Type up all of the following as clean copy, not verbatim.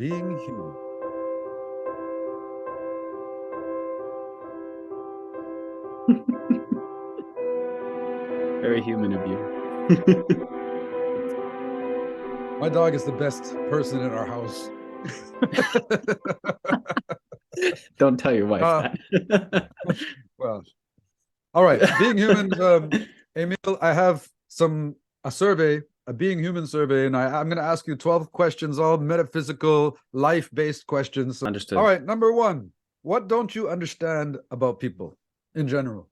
being human. Very human of you. My dog is the best person in our house. Don't tell your wife uh, that. well, all right. Being human, Emile, I have a survey, a being human survey, and I'm going to ask you 12 questions, all metaphysical, life-based questions. So, all Understood. right, number one, what don't you understand about people in general?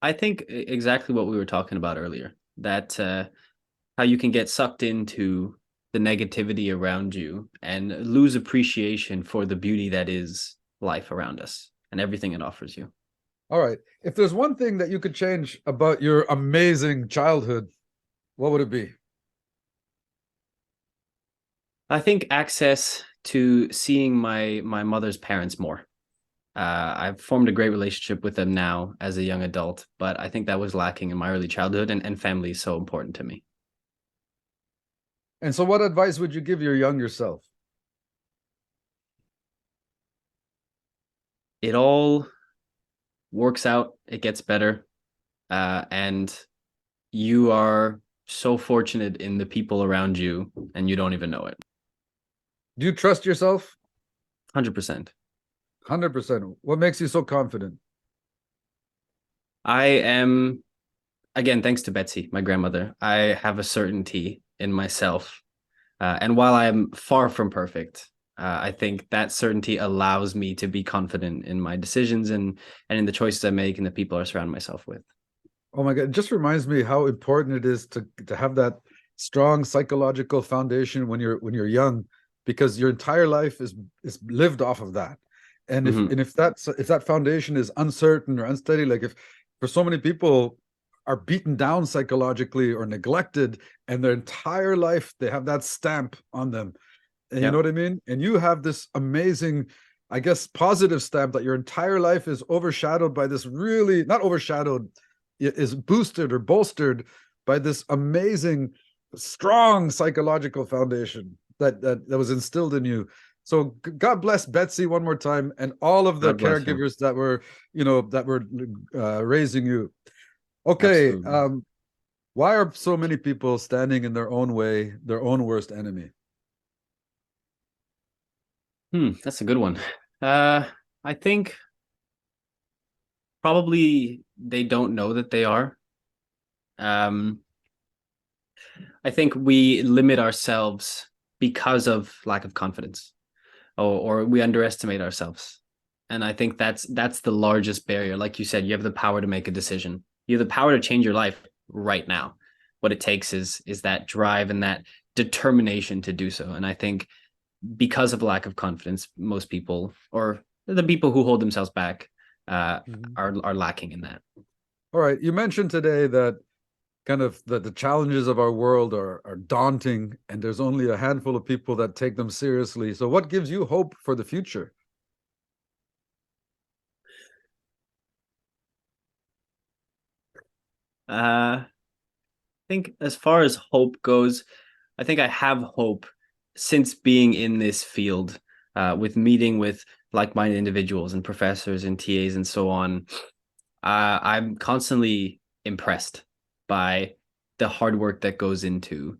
I think exactly what we were talking about earlier, that how you can get sucked into the negativity around you and lose appreciation for the beauty that is life around us and everything it offers you. All right. If there's one thing that you could change about your amazing childhood, what would it be? I think access to seeing my mother's parents more. I've formed a great relationship with them now as a young adult, but I think that was lacking in my early childhood, and family is so important to me. And so, what advice would you give your younger self? It all works out, it gets better, and you are so fortunate in the people around you, and you don't even know it. Do you trust yourself? 100%. 100%. What makes you so confident? I am, again, thanks to Betsy, my grandmother, I have a certainty in myself. And while I'm far from perfect, I think that certainty allows me to be confident in my decisions and in the choices I make and the people I surround myself with. Oh my God, it just reminds me how important it is to have that strong psychological foundation when you're young, because your entire life is lived off of that. And if Mm-hmm. and if that foundation is uncertain or unsteady, like if for so many people are beaten down psychologically or neglected, and their entire life they have that stamp on them. And you know Yep. what I mean? And you have this amazing, I guess, positive stamp that your entire life is overshadowed by this really, not overshadowed, is boosted or bolstered by this amazing, strong psychological foundation that was instilled in you. So God bless Betsy one more time, and all of the God bless her. caregivers that were raising you. Okay, Absolutely. why are so many people standing in their own way, their own worst enemy? That's a good one. Uh, I think probably they don't know that they are. Um, I think we limit ourselves because of lack of confidence, or we underestimate ourselves. And I think that's the largest barrier. Like you said, you have the power to make a decision. You have the power to change your life right now. What it takes is that drive and that determination to do so. And I think because of lack of confidence, most people or the people who hold themselves back Mhm. are lacking in that. All right, you mentioned today that kind of the challenges of our world are daunting, and there's only a handful of people that take them seriously. So what gives you hope for the future? I think as far as hope goes, I think I have hope since being in this field, with meeting with like-minded individuals and professors and TAs and so on. I'm constantly impressed by the hard work that goes into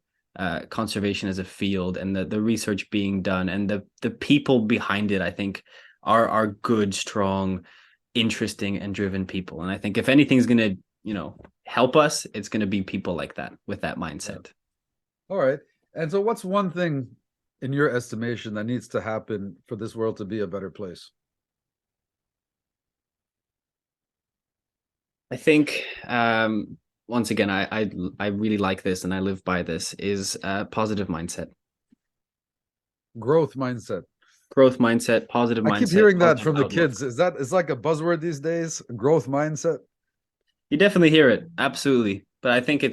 conservation as a field and the research being done and the people behind it. I think are good, strong, interesting, and driven people. And I think if anything's gonna help us, it's gonna be people like that with that Yeah. mindset. All right. And so what's one thing in your estimation that needs to happen for this world to be a better place? I think once again, I really like this and I live by this is a positive mindset, Growth mindset. growth mindset, positive I keep mindset, hearing that positive from the outlook. kids. Is that it's like a buzzword these days? Growth mindset? You definitely hear it, absolutely. But I think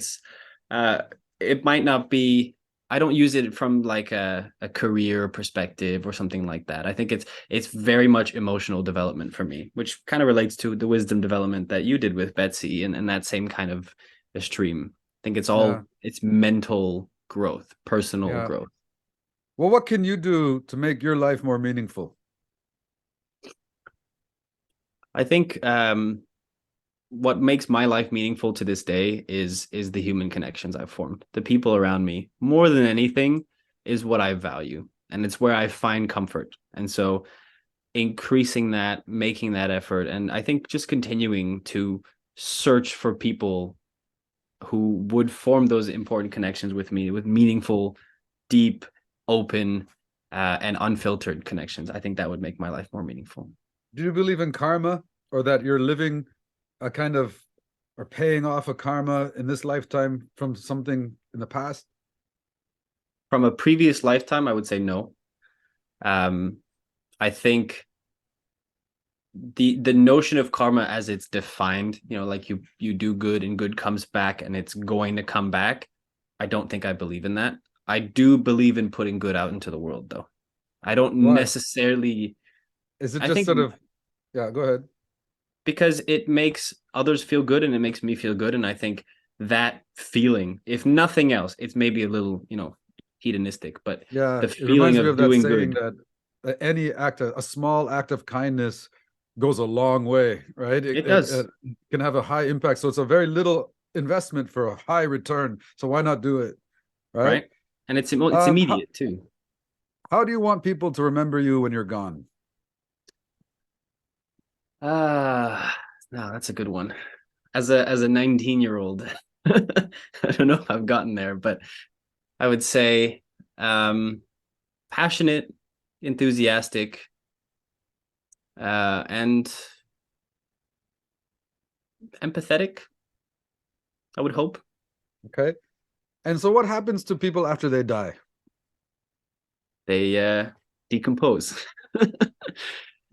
uh, it might not be. I don't use it from like a career perspective or something like that. I think it's very much emotional development for me, which kind of relates to the wisdom development that you did with Betsy and that same kind of a stream. I think Yeah. it's mental growth, personal Yeah. growth. Well, what can you do to make your life more meaningful? I think what makes my life meaningful to this day is the human connections I've formed. The people around me, more than anything, is what I value, and it's where I find comfort. And so increasing that, making that effort, and I think just continuing to search for people who would form those important connections with me, with meaningful, deep, open, and unfiltered connections. I think that would make my life more meaningful. Do you believe in karma, or that you're living a kind of, or paying off a karma in this lifetime from something in the past? From a previous lifetime, I would say no. Um, I think the notion of karma as it's defined, like you do good and good comes back and it's going to come back. I don't think I believe in that. I do believe in putting good out into the world, though. I don't Why? necessarily. Is it I just think sort of, yeah, go ahead. because it makes others feel good and it makes me feel good, and I think that feeling, if nothing else, it's maybe a little, hedonistic, but Yeah, the it feeling reminds me of of that doing saying good, that any act, a small act of kindness goes a long way, right? it It does, can have a high impact. So it's a very little investment for a high return. So why not do it, right? right? And it's Um, how, immediate too. how do you want people to remember you when you're gone? No, that's a good one. As a 19-year-old, I don't know if I've gotten there, but I would say passionate, enthusiastic, and empathetic, I would hope. Okay. And so what happens to people after they die? They decompose.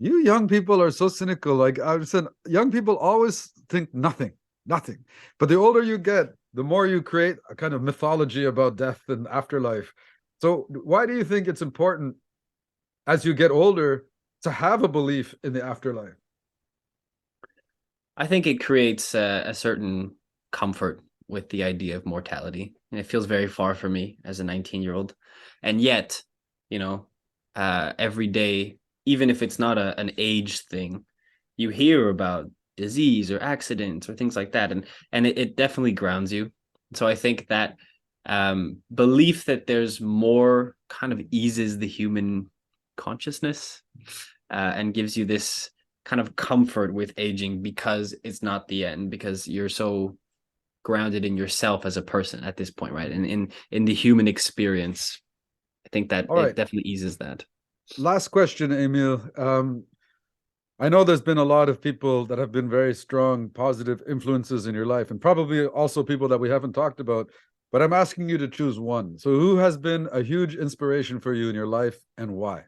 You young people are so cynical. Like I said, young people always think nothing, nothing. But the older you get, the more you create a kind of mythology about death and afterlife. So why do you think it's important as you get older to have a belief in the afterlife? I think it creates a certain comfort with the idea of mortality, and it feels very far for me as a 19-year-old. And yet, you know, every day, even if it's not an age thing, you hear about disease or accidents or things like that, and it definitely grounds you. So I think that belief that there's more kind of eases the human consciousness, and gives you this kind of comfort with aging because it's not the end, because you're so grounded in yourself as a person at this point, right? And in the human experience, I think that All it right. definitely eases that. Last question, Emil. I know there's been a lot of people that have been very strong, positive influences in your life, and probably also people that we haven't talked about. But I'm asking you to choose one. So, who has been a huge inspiration for you in your life and why?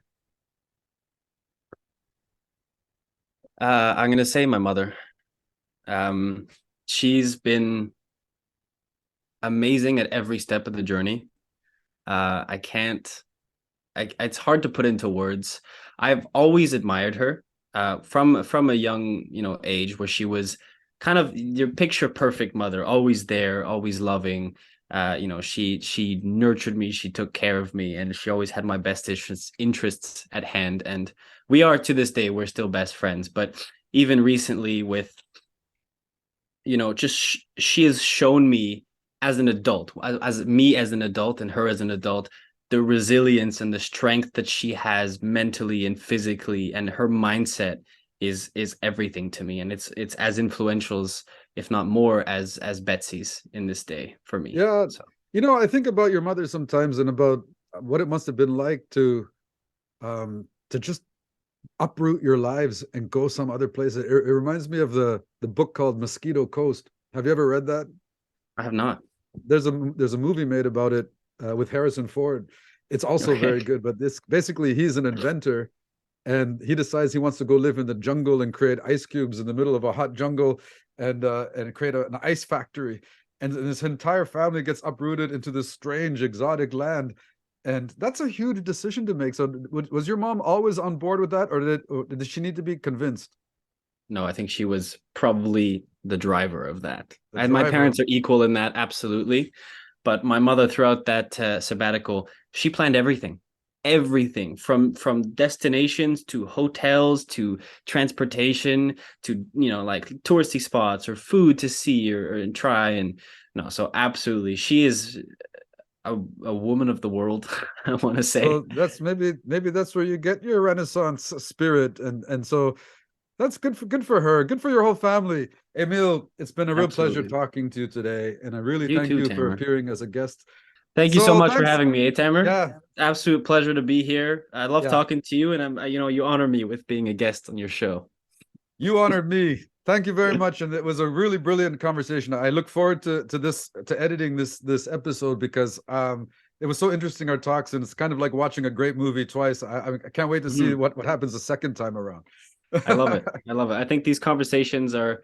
I'm gonna say my mother. Um, she's been amazing at every step of the journey. I can't. It's hard to put into words. I've always admired her from a young, age, where she was kind of your picture perfect mother, always there, always loving. She nurtured me, she took care of me, and she always had my best interests at hand. And we are, to this day, we're still best friends. But even recently, with just she has shown me as an adult, as me as an adult and her as an adult, the resilience and the strength that she has mentally and physically, and her mindset is everything to me, and it's as influential as, if not more, as Betsy's in this day for me. Yeah, So I think about your mother sometimes and about what it must have been like to just uproot your lives and go some other place. It reminds me of the book called Mosquito Coast. Have you ever read that? I have not. There's a movie made about it with Harrison Ford. It's also Okay. very good, but this basically he's an inventor and he decides he wants to go live in the jungle and create ice cubes in the middle of a hot jungle and create an ice factory. And his entire family gets uprooted into this strange exotic land. And that's a huge decision to make. So was your mom always on board with that, or did she need to be convinced? No, I think she was probably the driver of that. The And my driver. parents are equal in that, absolutely. But my mother, throughout that sabbatical, she planned everything from destinations to hotels to transportation to like touristy spots or food to see or try. And no, so absolutely, she is a woman of the world. I want to say. So that's maybe that's where you get your Renaissance spirit, and so that's good for her, good for your whole family. Emil, it's been a real pleasure Absolutely. talking to you today, and I really You thank too, you for Tamer. appearing as a guest. Thank you so So much for thanks. having me, Tamer. Yeah, Absolute pleasure to be here. I love yeah. talking to you, and you honor me with being a guest on your show. You honored me. Thank you very much, and it was a really brilliant conversation. I look forward to editing this episode because it was so interesting our talks, and it's kind of like watching a great movie twice. I can't wait to see Mhm. what happens the second time around. I love it. I love it. I think these conversations are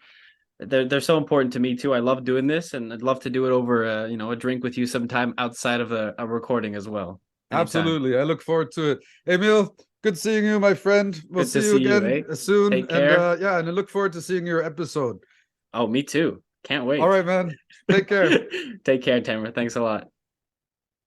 they're so important to me too. I love doing this, and I'd love to do it over a drink with you sometime outside of a recording as well. Anytime. Absolutely, I look forward to it. Emil, good seeing you, my friend. We'll Good to see you see you, again eh? soon, Take and care. yeah, and I look forward to seeing your episode. Oh, me too. Can't All wait. right, man. Take care. Take care, Tamer. Thanks a lot.